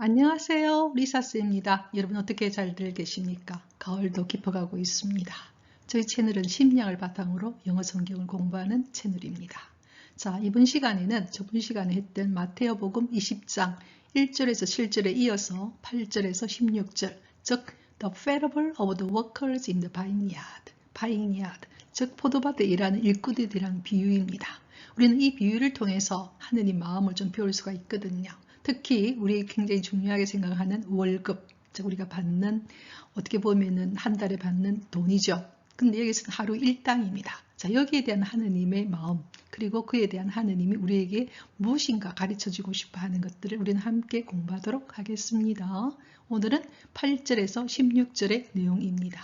안녕하세요. 리사스입니다. 여러분 어떻게 잘들 계십니까? 가을도 깊어가고 있습니다. 저희 채널은 심리학을 바탕으로 영어 성경을 공부하는 채널입니다. 자, 이번 시간에는 저번 시간에 했던 마태오복음 20장 1절에서 7절에 이어서 8절에서 16절, 즉 The parable of the workers in the vineyard, 즉 포도밭에 일하는 일꾼에 대한 비유입니다. 우리는 이 비유를 통해서 하느님 마음을 좀 배울 수가 있거든요. 특히 우리 굉장히 중요하게 생각하는 월급, 즉 우리가 받는 어떻게 보면은 한 달에 받는 돈이죠. 근데 여기서는 하루 일당입니다. 자, 여기에 대한 하느님의 마음, 그리고 그에 대한 하느님이 우리에게 무엇인가 가르쳐주고 싶어 하는 것들을 우리는 함께 공부하도록 하겠습니다. 오늘은 8절에서 16절의 내용입니다.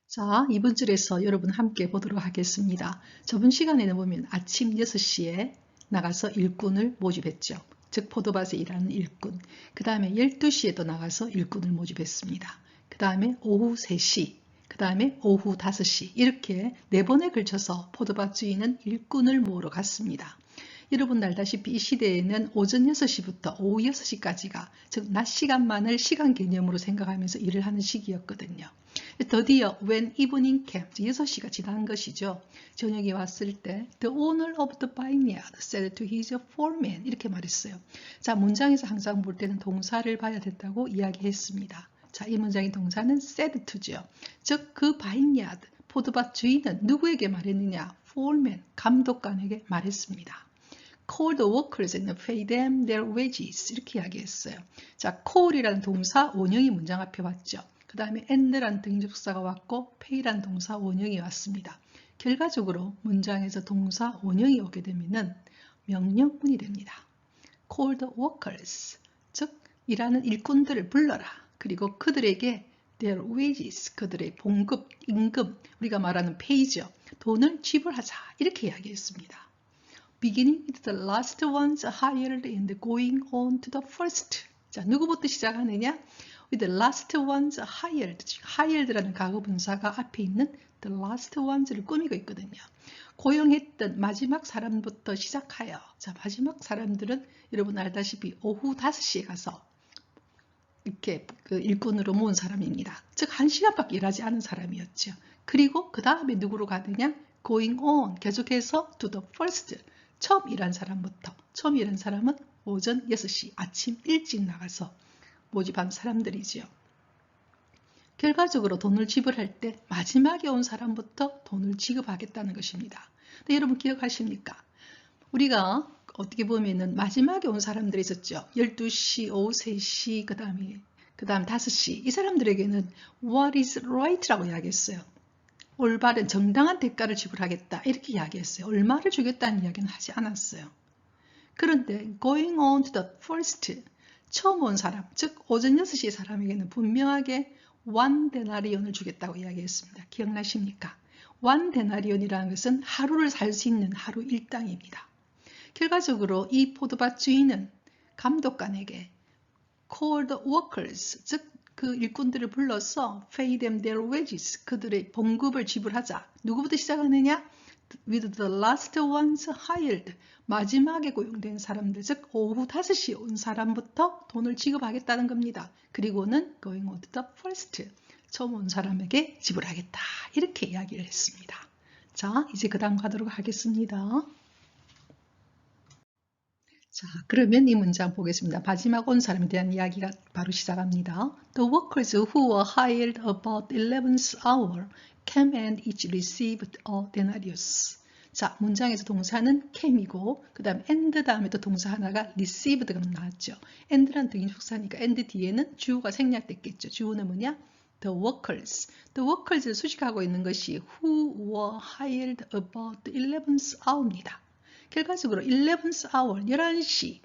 자, 이번 줄에서 여러분 함께 보도록 하겠습니다. 저번 시간에는 보면 아침 6시에 나가서 일꾼을 모집했죠. 즉 포도밭에 일하는 일꾼. 그 다음에 12시에도 나가서 일꾼을 모집했습니다. 그 다음에 오후 3시, 그 다음에 오후 5시 이렇게 4번에 걸쳐서 포도밭 주인은 일꾼을 모으러 갔습니다. 여러분 알다시피 이 시대에는 오전 6시부터 오후 6시까지가 즉 낮 시간만을 시간 개념으로 생각하면서 일을 하는 시기였거든요. 드디어 when evening came, 6시가 지난 것이죠. 저녁에 왔을 때 The owner of the vineyard said to his foreman 이렇게 말했어요. 자, 문장에서 항상 볼 때는 동사를 봐야 된다고 이야기했습니다. 자, 이 문장의 동사는 said to죠. 즉 그 vineyard, 포도밭 주인은 누구에게 말했느냐? foreman, 감독관에게 말했습니다. call the workers and pay them their wages 이렇게 이야기했어요. 자, call이라는 동사 원형이 문장 앞에 왔죠. 그 다음에 and라는 등접사가 왔고 pay라는 동사 원형이 왔습니다. 결과적으로 문장에서 동사 원형이 오게 되면은 명령문이 됩니다. call the workers, 즉 일하는 일꾼들을 불러라. 그리고 그들에게 their wages, 그들의 봉급, 임금, 우리가 말하는 pay죠. 돈을 지불하자. 이렇게 이야기했습니다. Beginning with the last ones hired and going on to the first. 자, 누구부터 시작하느냐? With the last ones hired. hired라는 과거분사가 앞에 있는 the last ones를 꾸미고 있거든요. 고용했던 마지막 사람부터 시작하여. 자, 마지막 사람들은 여러분 알다시피 오후 5시에 가서 이렇게 그 일꾼으로 모은 사람입니다. 즉 1시간밖에 일하지 않은 사람이었죠. 그리고 그 다음에 누구로 가느냐? Going on. 계속해서 to the first. 처음 일한 사람부터. 처음 일한 사람은 오전 6시 아침 일찍 나가서 모집한 사람들이지요. 결과적으로 돈을 지불할 때 마지막에 온 사람부터 돈을 지급하겠다는 것입니다. 근데 여러분 기억하십니까? 우리가 어떻게 보면은 마지막에 온 사람들이 있었죠. 12시, 오후 3시, 그 다음 5시. 이 사람들에게는 what is right라고 이야기했어요. 올바른 정당한 대가를 지불하겠다 이렇게 이야기했어요. 얼마를 주겠다는 이야기는 하지 않았어요. 그런데 going on to the first, 처음 온 사람, 즉 오전 6시 사람에게는 분명하게 1 데나리온을 주겠다고 이야기했습니다. 기억나십니까? 1 데나리온이라는 것은 하루를 살 수 있는 하루 일당입니다. 결과적으로 이 포도밭 주인은 감독관에게 call the workers, 즉 그 일꾼들을 불러서 pay them their wages, 그들의 봉급을 지불하자. 누구부터 시작하느냐? With the last ones hired, 마지막에 고용된 사람들, 즉 오후 5시에 온 사람부터 돈을 지급하겠다는 겁니다. 그리고는 going on to the first, 처음 온 사람에게 지불하겠다. 이렇게 이야기를 했습니다. 자, 이제 그 다음 가도록 하겠습니다. 자, 그러면 이 문장 보겠습니다. 마지막 온 사람에 대한 이야기가 바로 시작합니다. The workers who were hired about 11th hour came and each received a denarius. 자, 문장에서 동사는 came이고 그 다음 and 다음에 또 동사 하나가 received가 나왔죠. and라는 등인숙사니까 and 뒤에는 주어가 생략됐겠죠. 주어는 뭐냐? The workers. The workers를 수식하고 있는 것이 who were hired about 11th hour입니다. 결과적으로 11th hour, 11시,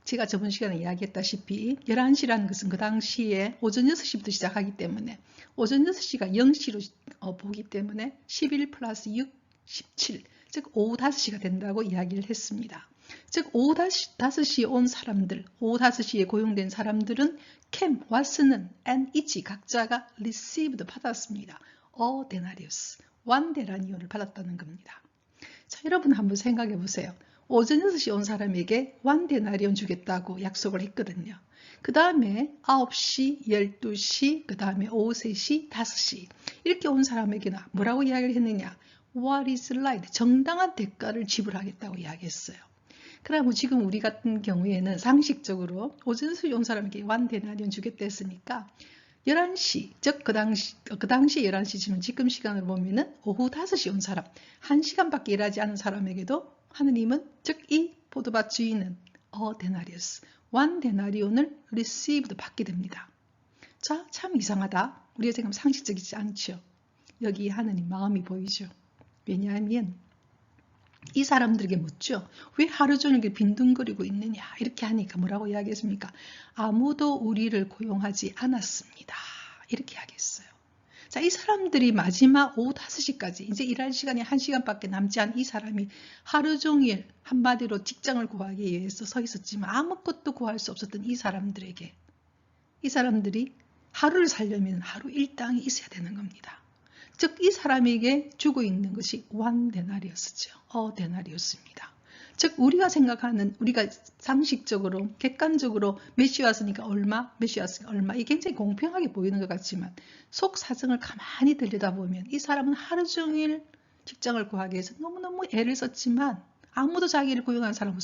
제가 저번 시간에 이야기했다시피 11시라는 것은 그 당시에 오전 6시부터 시작하기 때문에 오전 6시가 0시로 보기 때문에 11 플러스 6, 17, 즉 오후 5시가 된다고 이야기를 했습니다. 즉 오후 5시에 온 사람들, 오후 5시에 고용된 사람들은 came, was는, and each 각자가 received 받았습니다. a denarius, 1 데나리온을 받았다는 겁니다. 자, 여러분 한번 생각해 보세요. 오전 6시 온 사람에게 1데나리온 주겠다고 약속을 했거든요. 그 다음에 9시, 12시, 그 다음에 오후 3시, 5시 이렇게 온 사람에게는 뭐라고 이야기를 했느냐? What is right? 정당한 대가를 지불하겠다고 이야기했어요. 그러면 지금 우리 같은 경우에는 상식적으로 오전 6시 온 사람에게 1데나리온 주겠다 했으니까 11시, 즉 그 당시 11시지만 지금 시간으로 보면은 오후 5시 온 사람, 1시간밖에 일하지 않은 사람에게도 하느님은, 즉 이 포도밭 주인은 데나리우스, 1데나리온을 received 받게 됩니다. 자, 참 이상하다. 우리가 생각하면 상식적이지 않죠. 여기 하느님 마음이 보이죠. 왜냐하면 이 사람들에게 묻죠. 왜 하루 종일 빈둥거리고 있느냐? 이렇게 하니까 뭐라고 이야기했습니까? 아무도 우리를 고용하지 않았습니다. 이렇게 이야기했어요. 자, 이 사람들이 마지막 오후 5시까지 이제 일할 시간이 1시간밖에 남지 않은 이 사람이 하루 종일 한마디로 직장을 구하기 위해서 서 있었지만 아무것도 구할 수 없었던 이 사람들에게, 이 사람들이 하루를 살려면 하루 일당이 있어야 되는 겁니다. 즉 이 사람에게 주고 있는 것이 1데나리우스죠. 데나리우스입니다. 즉 우리가 생각하는, 우리가 상식적으로 객관적으로 몇 시 왔으니까 얼마, 몇 시 왔으니까 얼마, 이게 굉장히 공평하게 보이는 것 같지만 속 사정을 가만히 들여다보면 이 사람은 하루 종일 직장을 구하기 위해서 너무너무 애를 썼지만 아무도 자기를 고용한 사람이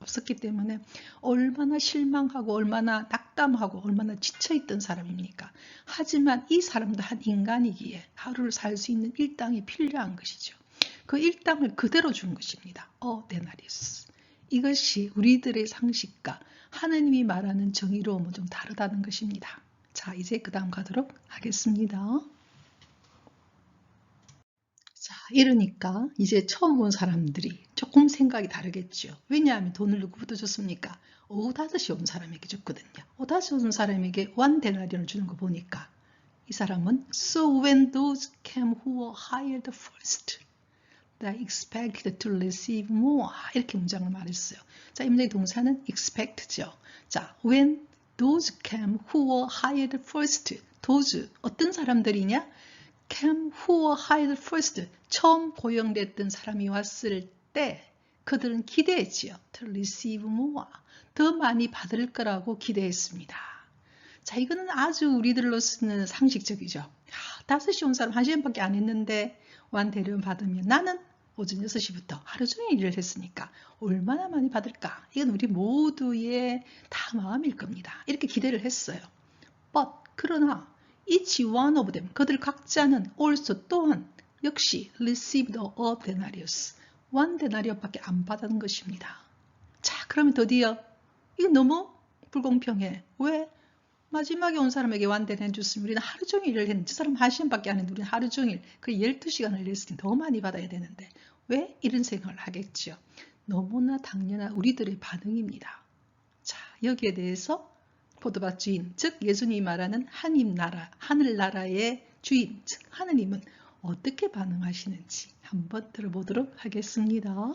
없었기 때문에 얼마나 실망하고 얼마나 낙담하고 얼마나 지쳐있던 사람입니까? 하지만 이 사람도 한 인간이기에 하루를 살 수 있는 일당이 필요한 것이죠. 그 일당을 그대로 준 것입니다. 데나리우스. 이것이 우리들의 상식과 하느님이 말하는 정의로움은 좀 다르다는 것입니다. 자, 이제 그 다음 가도록 하겠습니다. 자, 이러니까 이제 처음 온 사람들이 조금 생각이 다르겠죠. 왜냐하면 돈을 누구부터 줬습니까? 오후 5시 온 사람에게 줬거든요. 오후 5시 온 사람에게 1데나리온을 주는 거 보니까 이 사람은 So when those came who were hired first, they expected to receive more. 이렇게 문장을 말했어요. 자, 이 문장의 동사는 expect죠. 자, when those came who were hired first. those, 어떤 사람들이냐? came who were hired first. 처음 고용됐던 사람이 왔을 때 그들은 기대했지요. to receive more. 더 많이 받을 거라고 기대했습니다. 자, 이거는 아주 우리들로서는 상식적이죠. 5시 온 사람 1시간밖에 안 했는데 1데나리온 받으면 나는 오전 6시부터 하루 종일 일을 했으니까 얼마나 많이 받을까? 이건 우리 모두의 다 마음일 겁니다. 이렇게 기대를 했어요. But 그러나 each one of them, 그들 각자는 also 또한 역시 received a denarius, 1데나리온밖에 안 받은 것입니다. 자, 그러면 드디어 이건 너무 불공평해. 왜? 마지막에 온 사람에게 1데나리온 줬으면 우리는 하루 종일 일을 했는데 저 사람 1시간밖에 안 했는데 우리는 하루 종일 그 12시간을 일했으니 더 많이 받아야 되는데 왜? 이런 생각을 하겠죠. 너무나 당연한 우리들의 반응입니다. 자, 여기에 대해서 포도밭 주인, 즉 예수님이 말하는 하늘나라의 주인, 즉 하느님은 어떻게 반응하시는지 한번 들어보도록 하겠습니다.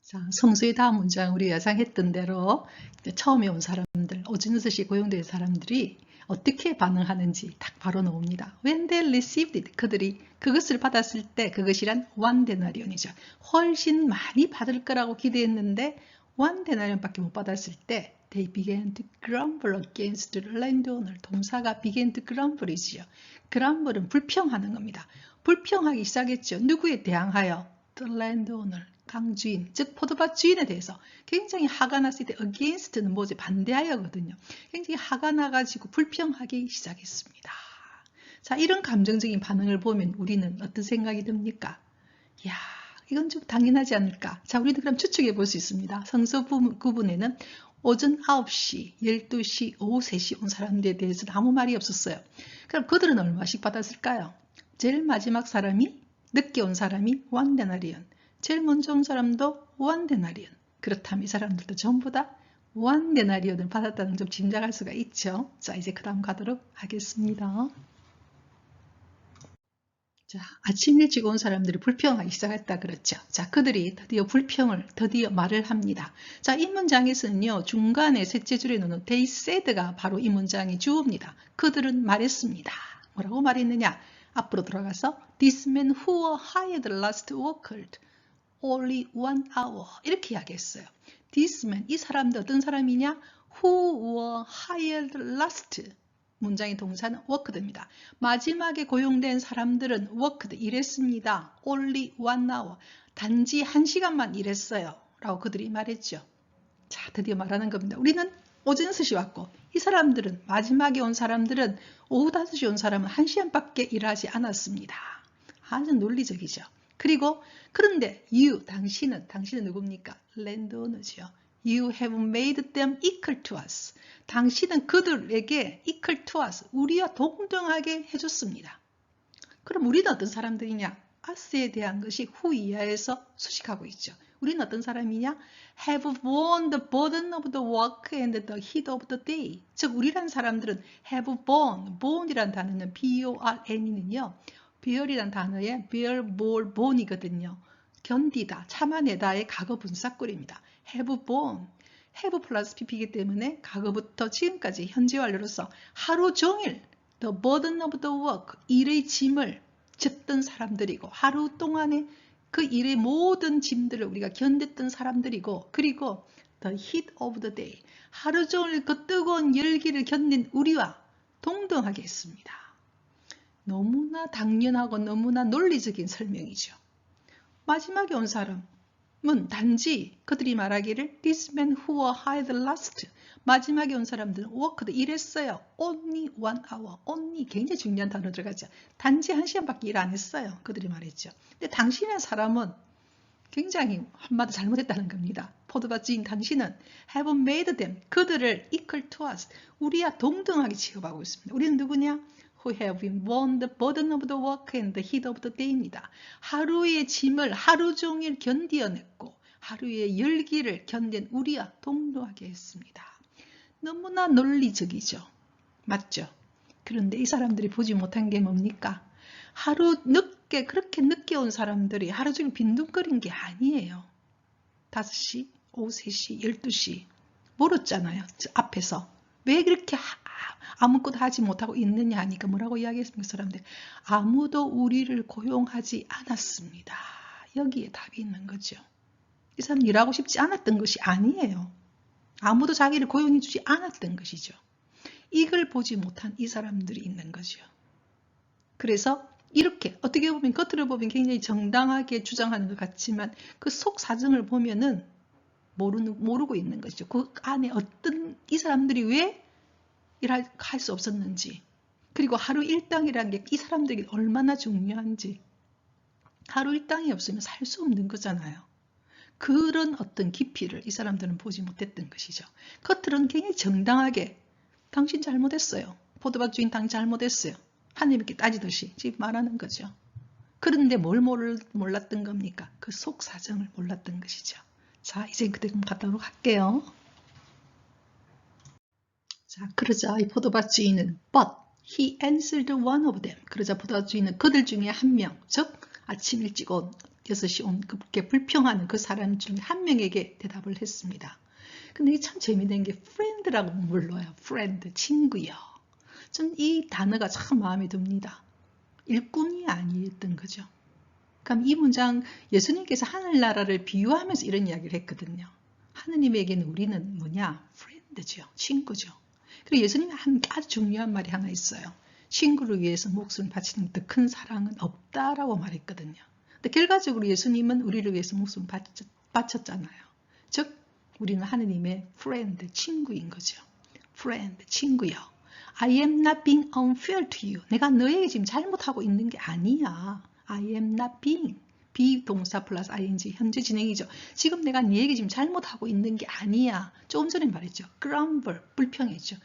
자, 성수의 다음 문장 우리 예상했던 대로 처음에 온 사람들, 오전 6시 고용된 사람들이 어떻게 반응하는지 딱 바로 나옵니다. When they received it, 그들이 그것을 받았을 때 그것이란 1데나리온이죠. 훨씬 많이 받을 거라고 기대했는데 1데나리온밖에 못 받았을 때 they began to grumble against the landowner. 동사가 began to grumble이지요. grumble은 불평하는 겁니다. 불평하기 시작했죠. 누구에 대항하여? The landowner. 강주인, 즉 포도밭 주인에 대해서 굉장히 화가 났을 때 against는 뭐지? 반대하여거든요. 굉장히 화가 나가지고 불평하기 시작했습니다. 자, 이런 감정적인 반응을 보면 우리는 어떤 생각이 듭니까? 이야, 이건 좀 당연하지 않을까? 자, 우리도 그럼 추측해 볼 수 있습니다. 성서 구분에는 오전 9시, 12시, 오후 3시 온 사람들에 대해서는 아무 말이 없었어요. 그럼 그들은 얼마씩 받았을까요? 제일 마지막 사람이, 늦게 온 사람이 1데나리온. 제일 먼저 온 사람도 1데나리온. 그렇다면 이 사람들도 전부 다 1데나리온을 받았다는 점 짐작할 수가 있죠. 자, 이제 그 다음 가도록 하겠습니다. 자, 아침 일찍 온 사람들이 불평하기 시작했다 그랬죠. 자, 그들이 드디어 말을 합니다. 자, 이 문장에서는요, 중간에 셋째 줄에 넣는 they said가 바로 이 문장의 주어입니다. 그들은 말했습니다. 뭐라고 말했느냐? 앞으로 들어가서 This man who hired last worked. only 1 hour. 이렇게 이야기했어요. This man, 이 사람도 어떤 사람이냐? Who were hired last. 문장의 동사는 worked입니다. 마지막에 고용된 사람들은 worked, 일했습니다. only 1 hour. 단지 1시간만 일했어요. 라고 그들이 말했죠. 자, 드디어 말하는 겁니다. 우리는 오전 6시 왔고 이 사람들은 마지막에 온 사람들은 오후 5시 온 사람은 1시간밖에 일하지 않았습니다. 아주 논리적이죠. 그리고 그런데 당신은 누굽니까? 랜드오너죠. You have made them equal to us. 당신은 그들에게 equal to us, 우리와 동등하게 해줬습니다. 그럼 우리는 어떤 사람들이냐? us에 대한 것이 who 이하에서 수식하고 있죠. 우리는 어떤 사람이냐? have borne the burden of the work and the heat of the day. 즉 우리란 사람들은 have borne이란 단어는 B-O-R-N이는요. bear이란 단어의 bear, bore, borne이거든요. 견디다, 참아내다의 과거 분사구입니다. have borne, have 플러스 pp이기 때문에 과거부터 지금까지 현재 완료로서 하루 종일 the burden of the work, 일의 짐을 졌던 사람들이고 하루 동안에 그 일의 모든 짐들을 우리가 견뎠던 사람들이고 그리고 the heat of the day, 하루 종일 그 뜨거운 열기를 견딘 우리와 동등하게 했습니다. 너무나 당연하고 너무나 논리적인 설명이죠. 마지막에 온 사람은 단지 그들이 말하기를 This man who were hired last, 마지막에 온 사람들은 worked, 일했어요. Only 1 hour, only 굉장히 중요한 단어 들어가죠. 단지 1시간밖에 일 안 했어요. 그들이 말했죠. 근데 당신의 사람은 굉장히 한마디 잘못했다는 겁니다. 포도밭주인 당신은 have made them, 그들을 equal to us, 우리와 동등하게 취급하고 있습니다. 우리는 누구냐? Who have been borne the burden of the work and the heat of the day입니다. 하루의 짐을 하루 종일 견디어냈고 하루의 열기를 견딘 우리와 동등하게 했습니다. 너무나 논리적이죠. 맞죠? 그런데 이 사람들이 보지 못한 게 뭡니까? 하루 늦게, 그렇게 늦게 온 사람들이 하루 종일 빈둥거린 게 아니에요. 5시, 오후 3시, 12시 멀었잖아요. 앞에서. 왜 그렇게 아무것도 하지 못하고 있느냐 하니까 뭐라고 이야기했습니까? 사람들 아무도 우리를 고용하지 않았습니다. 여기에 답이 있는 거죠. 이 사람 일하고 싶지 않았던 것이 아니에요. 아무도 자기를 고용해 주지 않았던 것이죠. 이걸 보지 못한 이 사람들이 있는 거죠. 그래서 이렇게 어떻게 보면 겉으로 보면 굉장히 정당하게 주장하는 것 같지만 그 속 사정을 보면은 모르고 있는 것이죠. 그 안에 어떤 이 사람들이 왜 일할 수 없었는지, 그리고 하루 일당이라는 게 이 사람들에게 얼마나 중요한지, 하루 일당이 없으면 살 수 없는 거잖아요. 그런 어떤 깊이를 이 사람들은 보지 못했던 것이죠. 겉으로는 굉장히 정당하게 당신 잘못했어요. 포도밭 주인 당신 잘못했어요. 하나님께 따지듯이 지금 말하는 거죠. 그런데 뭘 몰랐던 겁니까? 그 속 사정을 몰랐던 것이죠. 자, 이제 그대로 가도록 할게요. 자, 그러자 이 포도밭 주인은 But he answered one of them. 그러자 포도밭 주인은 그들 중에 한 명, 즉 아침 일찍 온 6시 온 그렇게 불평하는 그 사람 중 한 명에게 대답을 했습니다. 근데 이게 참 재미있는 게 friend라고 불러요. friend, 친구요. 전 이 단어가 참 마음에 듭니다. 일꾼이 아니었던 거죠. 그럼 이 문장 예수님께서 하늘나라를 비유하면서 이런 이야기를 했거든요. 하느님에게는 우리는 뭐냐? friend죠. 친구죠. 그리고 예수님이 한 아주 중요한 말이 하나 있어요. 친구를 위해서 목숨을 바치는 더 큰 사랑은 없다라고 말했거든요. 근데 결과적으로 예수님은 우리를 위해서 목숨을 바쳤잖아요. 즉 우리는 하느님의 friend, 친구인 거죠. friend, 친구요. I am not being unfair to you. 내가 너에게 지금 잘못하고 있는 게 아니야. I am not being. 비동사 플러스 ing 현재 진행이죠. 지금 내가 네에게 지금 잘못하고 있는 게 아니야. 조금 전에 말했죠. grumble, 불평했죠.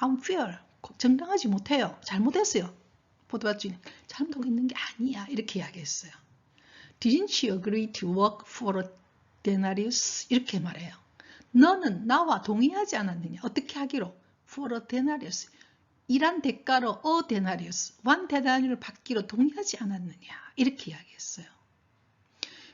unfair, 정당하지 못해요. 잘못했어요. 포도밭 주인 잘못하고 있는 게 아니야. 이렇게 이야기했어요. Didn't you agree to work for a denarius? 이렇게 말해요. 너는 나와 동의하지 않았느냐? 어떻게 하기로? For a denarius. 일한 대가로 a denarius, one denarius를 받기로 동의하지 않았느냐? 이렇게 이야기했어요.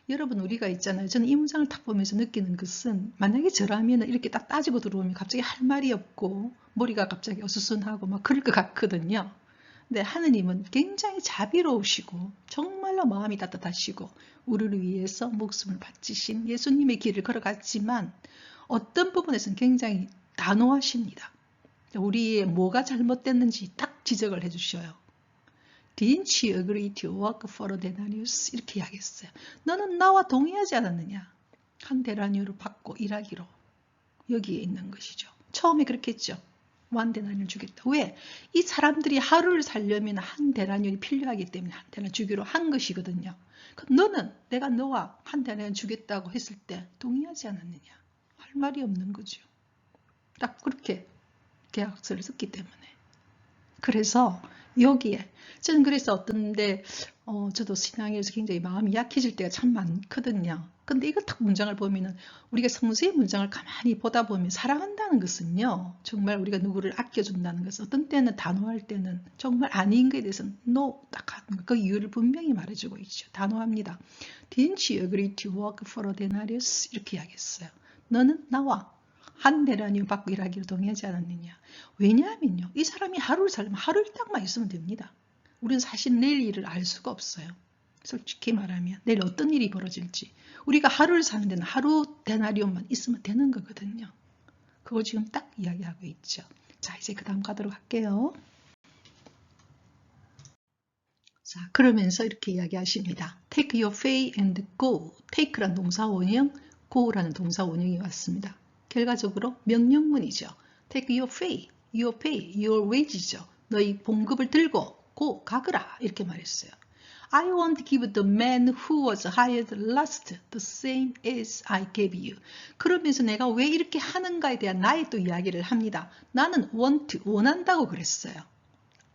여러분 우리가 있잖아요. 저는 이 문장을 딱 보면서 느끼는 것은 만약에 저라면 이렇게 딱 따지고 들어오면 갑자기 할 말이 없고 머리가 갑자기 어수선하고 막 그럴 것 같거든요. 근데 하느님은 굉장히 자비로우시고 정말로 마음이 따뜻하시고 우리를 위해서 목숨을 바치신 예수님의 길을 걸어갔지만 어떤 부분에서는 굉장히 단호하십니다. 우리의 뭐가 잘못됐는지 딱 지적을 해주셔요. Didn't you agree to work for a denarius? 이렇게 이야기했어요. 너는 나와 동의하지 않았느냐? 한 데나리온을 받고 일하기로. 여기에 있는 것이죠. 처음에 그렇게 했죠. 한 데나리온을 주겠다. 왜? 이 사람들이 하루를 살려면 한 데나리온이 필요하기 때문에 한 데나리온 주기로 한 것이거든요. 그럼 너는 내가 너와 한 데나리온 주겠다고 했을 때 동의하지 않았느냐? 할 말이 없는 거죠. 딱 그렇게 계약서를 썼기 때문에. 그래서 여기에 저는 그래서 어떤데 저도 신앙에서 굉장히 마음이 약해질 때가 참 많거든요. 근데 이거 딱 문장을 보면은 우리가 성서의 문장을 가만히 보다 보면 사랑한다는 것은요, 정말 우리가 누구를 아껴준다는 것은 어떤 때는 단호할 때는 정말 아닌 것에 대해서는 no 딱 하는 그 이유를 분명히 말해주고 있죠. 단호합니다. Didn't you agree to work for a denarius? 이렇게 이야기했어요. 너는 나와 한 데나리온 받고 일하기로 동의하지 않았느냐. 왜냐하면요, 이 사람이 하루를 살면 하루 일당만 있으면 됩니다. 우리는 사실 내일 일을 알 수가 없어요. 솔직히 말하면 내일 어떤 일이 벌어질지 우리가 하루를 사는 데는 하루 데나리온만 있으면 되는 거거든요. 그거 지금 딱 이야기하고 있죠. 자, 이제 그 다음 가도록 할게요. 자, 그러면서 이렇게 이야기하십니다. Take your pay and go. Take란 동사 원형, go라는 동사 원형이 왔습니다. 결과적으로 명령문이죠. Take your pay, your wage죠. 너희 봉급을 들고 go, 가거라 이렇게 말했어요. I won't give the man who was hired last the same as I gave you. 그러면서 내가 왜 이렇게 하는가에 대한 나의 또 이야기를 합니다. 나는 want, 원한다고 그랬어요.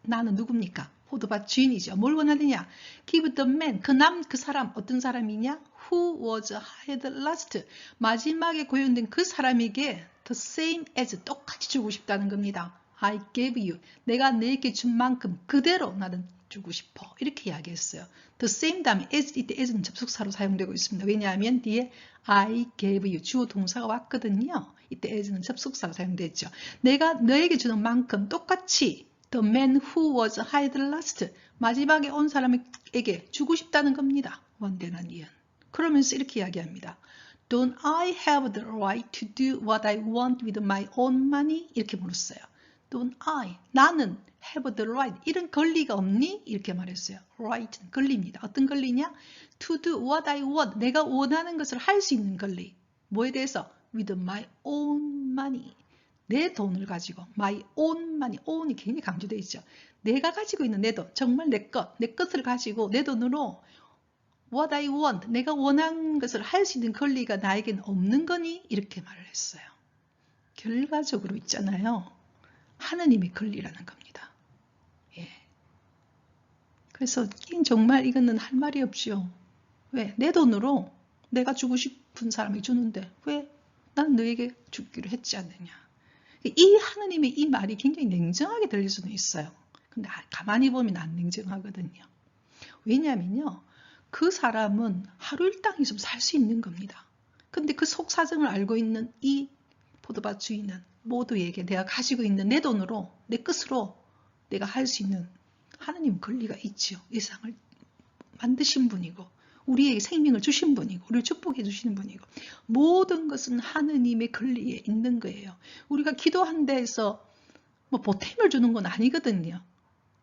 나는 누굽니까? 포도밭 주인이죠. 뭘 원하느냐? Give the man, 그 사람, 어떤 사람이냐? Who was hired last. 마지막에 고용된 그 사람에게 the same as, 똑같이 주고 싶다는 겁니다. I gave you. 내가 내게 준 만큼 그대로 나는 주고 싶어. 이렇게 이야기했어요. The same 다음에 as, 이때 as는 접속사로 사용되고 있습니다. 왜냐하면 뒤에 I gave you, 주어 동사가 왔거든요. 이때 as는 접속사가 사용됐죠. 내가 너에게 주는 만큼 똑같이 The man who was hired last. 마지막에 온 사람에게 주고 싶다는 겁니다. 원데나리온. 그러면서 이렇게 이야기합니다. Don't I have the right to do what I want with my own money? 이렇게 물었어요. Don't I? 나는 have the right. 이런 권리가 없니? 이렇게 말했어요. right는 권리입니다. 어떤 권리냐? To do what I want. 내가 원하는 것을 할 수 있는 권리. 뭐에 대해서? With my own money. 내 돈을 가지고 my own money, own이 굉장히 강조되어 있죠. 내가 가지고 있는 내 돈, 정말 내 것을 가지고 내 돈으로 what I want, 내가 원하는 것을 할 수 있는 권리가 나에겐 없는 거니? 이렇게 말을 했어요. 결과적으로 있잖아요. 하느님의 권리라는 겁니다. 예. 그래서 정말 이거는 할 말이 없죠. 왜? 내 돈으로 내가 주고 싶은 사람에게 주는데 왜 난 너에게 주기로 했지 않느냐. 이 하느님의 이 말이 굉장히 냉정하게 들릴 수는 있어요. 근데 가만히 보면 안 냉정하거든요. 왜냐하면요, 그 사람은 하루 일당 있으면 살 수 있는 겁니다. 근데 그 속사정을 알고 있는 이 포도밭 주인은 모두에게 내가 가지고 있는 내 돈으로, 내 것으로 내가 할 수 있는 하느님 권리가 있죠. 이 세상을 만드신 분이고 우리에게 생명을 주신 분이고 우리를 축복해 주시는 분이고 모든 것은 하느님의 권리에 있는 거예요. 우리가 기도한 데에서 뭐 보탬을 주는 건 아니거든요.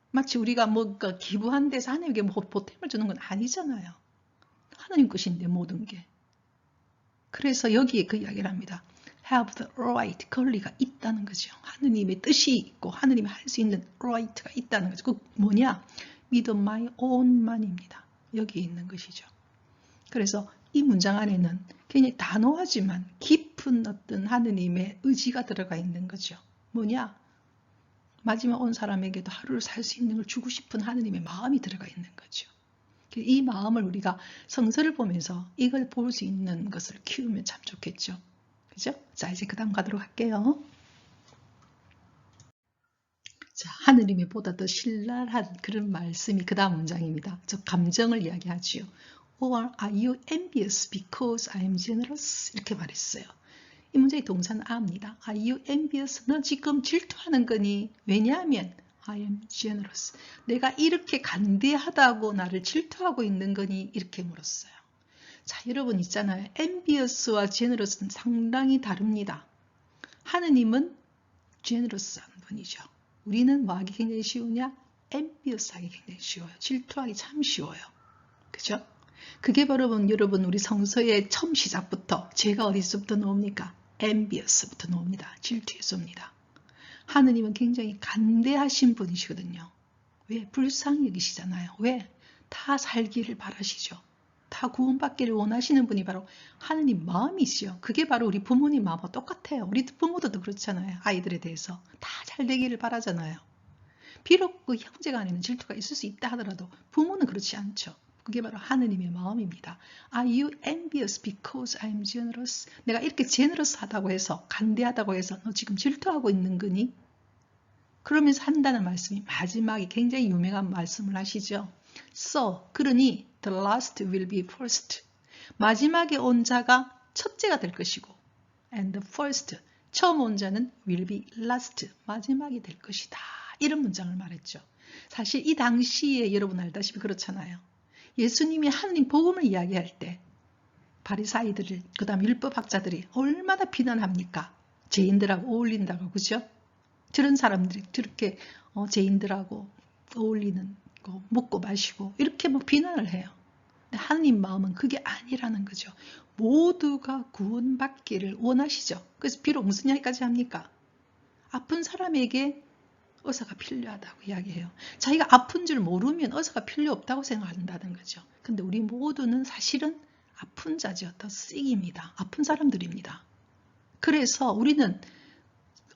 마치 우리가 뭔가 기부한 데서 하나님에게 뭐 보탬을 주는 건 아니잖아요. 하나님 것인데 모든 게. 그래서 여기에 그 이야기를 합니다. Have the right, 권리가 있다는 거죠. 하느님의 뜻이 있고 하느님이 할 수 있는 right가 있다는 거죠. 그 뭐냐? With my own money입니다. 여기에 있는 것이죠. 그래서 이 문장 안에는 굉장히 단호하지만 깊은 어떤 하느님의 의지가 들어가 있는 거죠. 뭐냐? 마지막 온 사람에게도 하루를 살 수 있는 걸 주고 싶은 하느님의 마음이 들어가 있는 거죠. 이 마음을 우리가 성서를 보면서 이걸 볼 수 있는 것을 키우면 참 좋겠죠. 그죠? 자, 이제 그 다음 가도록 할게요. 자, 하느님이 보다 더 신랄한 그런 말씀이 그 다음 문장입니다. 저 감정을 이야기하지요. Or are you envious because I am generous? 이렇게 말했어요. 이 문장의 동사는 are입니다. Are you envious? 너 지금 질투하는 거니? 왜냐하면 I am generous. 내가 이렇게 간대하다고 나를 질투하고 있는 거니? 이렇게 물었어요. 자, 여러분 있잖아요. envious와 generous는 상당히 다릅니다. 하느님은 generous한 분이죠. 우리는 뭐 하기 굉장히 쉬우냐? envious 하기 굉장히 쉬워요. 질투하기 참 쉬워요. 그죠? 그게 바로 여러분 우리 성서의 처음 시작부터 죄가 어디서부터 나옵니까? envious부터 나옵니다. 질투에서 옵니다. 하느님은 굉장히 간대하신 분이시거든요. 왜? 불쌍히 여기시잖아요. 왜? 다 살기를 바라시죠. 다 구원받기를 원하시는 분이 바로 하느님 마음이시요. 그게 바로 우리 부모님 마음과 똑같아요. 우리 부모들도 그렇잖아요. 아이들에 대해서 다 잘 되기를 바라잖아요. 비록 그 형제 간에는 질투가 있을 수 있다 하더라도 부모는 그렇지 않죠. 그게 바로 하느님의 마음입니다. Are you envious because I'm generous? 내가 이렇게 generous하다고 해서, 간대하다고 해서 너 지금 질투하고 있는 거니? 그러면서 한다는 말씀이 마지막에 굉장히 유명한 말씀을 하시죠. So, 그러니 the last will be first. 마지막에 온 자가 첫째가 될 것이고 and the first, 처음 온 자는 will be last. 마지막이 될 것이다. 이런 문장을 말했죠. 사실 이 당시에 여러분 알다시피 그렇잖아요. 예수님이 하느님 복음을 이야기할 때 바리사이들을 그 다음 율법학자들이 얼마나 비난합니까? 죄인들하고 어울린다고, 그죠? 저런 사람들이 저렇게 죄인들하고 어울리는 거 먹고 마시고 이렇게 막 비난을 해요. 근데 하느님 마음은 그게 아니라는 거죠. 모두가 구원받기를 원하시죠. 그래서 비록 무슨 이야기까지 합니까? 아픈 사람에게 의사가 필요하다고 이야기해요. 자기가 아픈 줄 모르면 의사가 필요 없다고 생각한다는 거죠. 근데 우리 모두는 사실은 아픈 자죠. 더 sick입니다. 아픈 사람들입니다. 그래서 우리는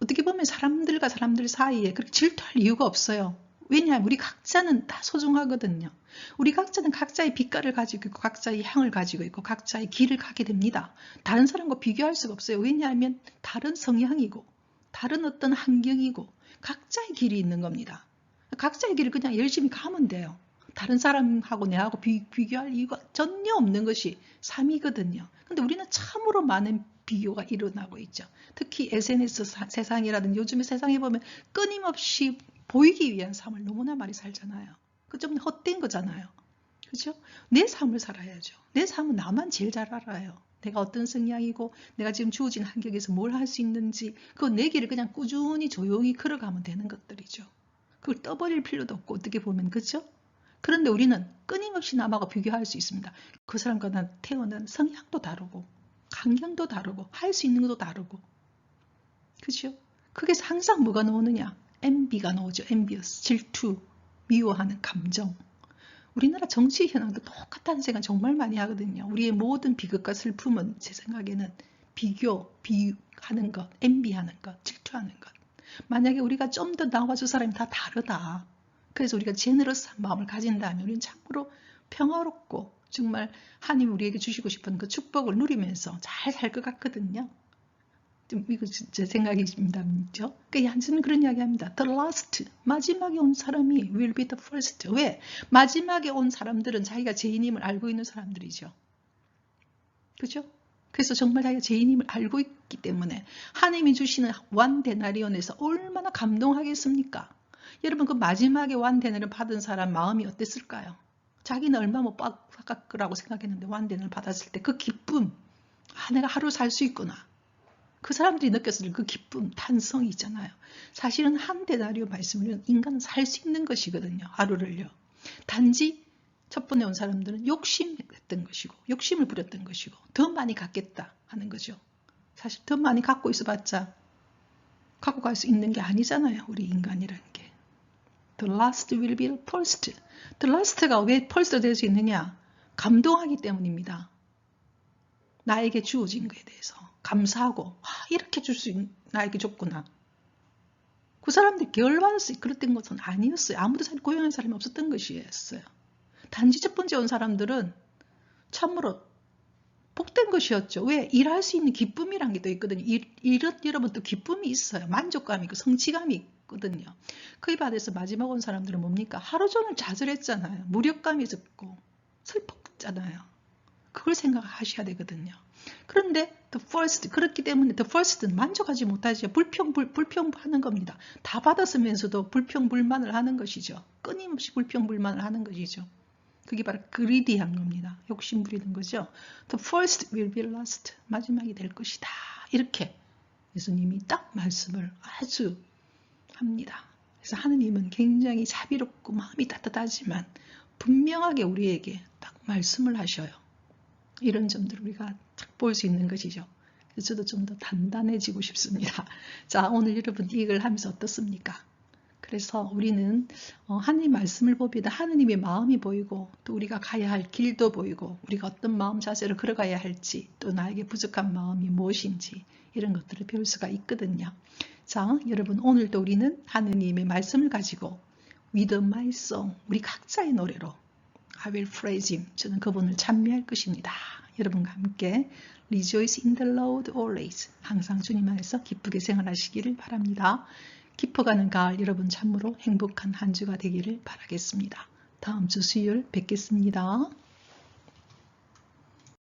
어떻게 보면 사람들과 사람들 사이에 그렇게 질투할 이유가 없어요. 왜냐하면 우리 각자는 다 소중하거든요. 우리 각자는 각자의 빛깔을 가지고 있고 각자의 향을 가지고 있고 각자의 길을 가게 됩니다. 다른 사람과 비교할 수가 없어요. 왜냐하면 다른 성향이고 다른 어떤 환경이고 각자의 길이 있는 겁니다. 각자의 길을 그냥 열심히 가면 돼요. 다른 사람하고 내하고 비교할 이유가 전혀 없는 것이 삶이거든요. 근데 우리는 참으로 많은 비교가 일어나고 있죠. 특히 SNS 세상이라든지 요즘의 세상에 보면 끊임없이 보이기 위한 삶을 너무나 많이 살잖아요. 그 좀 헛된 거잖아요. 그죠? 내 삶을 살아야죠. 내 삶은 나만 제일 잘 알아요. 내가 어떤 성향이고 내가 지금 주어진 환경에서 뭘 할 수 있는지 그건 내 길을 그냥 꾸준히 조용히 걸어가면 되는 것들이죠. 그걸 떠버릴 필요도 없고 어떻게 보면 그죠? 그런데 우리는 끊임없이 남하고 비교할 수 있습니다. 그 사람과 난 태어난 성향도 다르고 환경도 다르고 할 수 있는 것도 다르고 그죠? 그게 항상 뭐가 나오느냐? envy가 나오죠. envious, 질투, 미워하는 감정. 우리나라 정치 현황도 똑같다는 생각 정말 많이 하거든요. 우리의 모든 비극과 슬픔은 제 생각에는 비하는 것, envy하는 것, 질투하는 것. 만약에 우리가 좀 더 나와 저 사람이 다 다르다. 그래서 우리가 제너러스한 마음을 가진다면 우리는 참으로 평화롭고 정말 하나님 우리에게 주시고 싶은 그 축복을 누리면서 잘 살 것 같거든요. 이거 제 생각입니다. 그러니까 한스는 그런 이야기 합니다. The last, 마지막에 온 사람이 will be the first. 왜? 마지막에 온 사람들은 자기가 죄인임을 알고 있는 사람들이죠. 그죠? 그래서 정말 자기가 죄인임을 알고 있기 때문에 하나님이 주시는 완 데나리온에서 얼마나 감동하겠습니까? 여러분 그 마지막에 완 데나리온 받은 사람 마음이 어땠을까요? 자기는 얼마 못 받을 거라고 생각했는데 완 데나리온 받았을 때 그 기쁨, 내가 하루 살 수 있구나. 그 사람들이 느꼈을 그 기쁨, 탄성이 있잖아요. 사실은 한 데나리온 말씀은 인간은 살 수 있는 것이거든요. 하루를요. 단지 첫 번에 온 사람들은 욕심했던 것이고 욕심을 부렸던 것이고 더 많이 갖겠다 하는 거죠. 사실 더 많이 갖고 있어봤자 갖고 갈 수 있는 게 아니잖아요. 우리 인간이라는 게. The last will be first. The last가 왜 first 될 수 있느냐? 감동하기 때문입니다. 나에게 주어진 것에 대해서 감사하고 이렇게 줄 수 나에게 줬구나. 그 사람들이 열받았어요. 그랬던 것은 아니었어요. 아무도 고용한 사람이 없었던 것이었어요. 단지 첫 번째 온 사람들은 참으로 복된 것이었죠. 왜? 일할 수 있는 기쁨이란 게 또 있거든요. 일은 여러분 또 기쁨이 있어요. 만족감이 있고 성취감이 있거든요. 그에 반해서 마지막 온 사람들은 뭡니까? 하루 종일 좌절했잖아요. 무력감이 있었고 슬펐잖아요. 그걸 생각하셔야 되거든요. 그런데 the first, 그렇기 때문에 the first는 만족하지 못하죠. 불평하는 겁니다. 다 받았으면서도 불평불만을 하는 것이죠. 끊임없이 불평불만을 하는 것이죠. 그게 바로 greedy한 겁니다. 욕심 부리는 거죠. The first will be last. 마지막이 될 것이다. 이렇게 예수님이 딱 말씀을 아주 합니다. 그래서 하느님은 굉장히 자비롭고 마음이 따뜻하지만 분명하게 우리에게 딱 말씀을 하셔요. 이런 점들을 우리가 딱 볼 수 있는 것이죠. 그래서 저도 좀 더 단단해지고 싶습니다. 자, 오늘 여러분 이걸 하면서 어떻습니까? 그래서 우리는 하나님 말씀을 보면 하느님의 마음이 보이고 또 우리가 가야 할 길도 보이고 우리가 어떤 마음 자세로 걸어가야 할지 또 나에게 부족한 마음이 무엇인지 이런 것들을 배울 수가 있거든요. 자, 여러분 오늘도 우리는 하느님의 말씀을 가지고 With my song, 우리 각자의 노래로 I will praise him, 저는 그분을 찬미할 것입니다. 여러분과 함께 Rejoice in the Lord always, 항상 주님 안에서 기쁘게 생활하시기를 바랍니다. 깊어가는 가을 여러분 참으로 행복한 한 주가 되기를 바라겠습니다. 다음 주 수요일 뵙겠습니다.